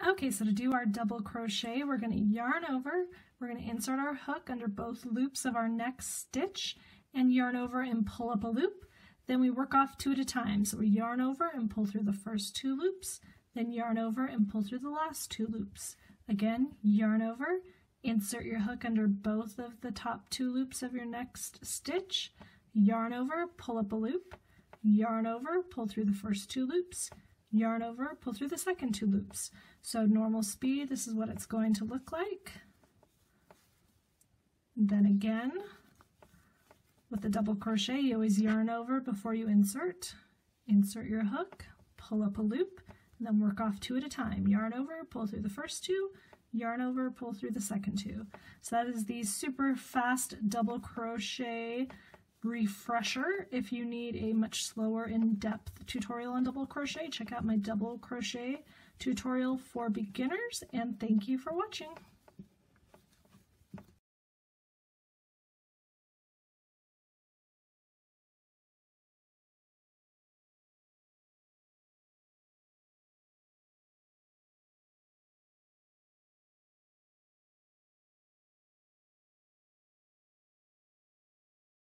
Okay, so to do our double crochet, we're going to yarn over, we're going to insert our hook under both loops of our next stitch and yarn over and pull up a loop. Then we work off 2 at a time. So we yarn over and pull through the first 2 loops, then yarn over and pull through the last 2 loops. Again, yarn over, insert your hook under both of the top 2 loops of your next stitch, yarn over, pull up a loop, yarn over, pull through the first 2 loops, yarn over, pull through the second 2 loops. So normal speed, this is what it's going to look like. Then again, with the double crochet, you always yarn over before you insert your hook, pull up a loop, and then work off 2 at a time. Yarn over, pull through the first 2, yarn over, pull through the second 2. So that is the super fast double crochet refresher. If you need a much slower in-depth tutorial on double crochet, check out my double crochet tutorial for beginners, and thank you for watching.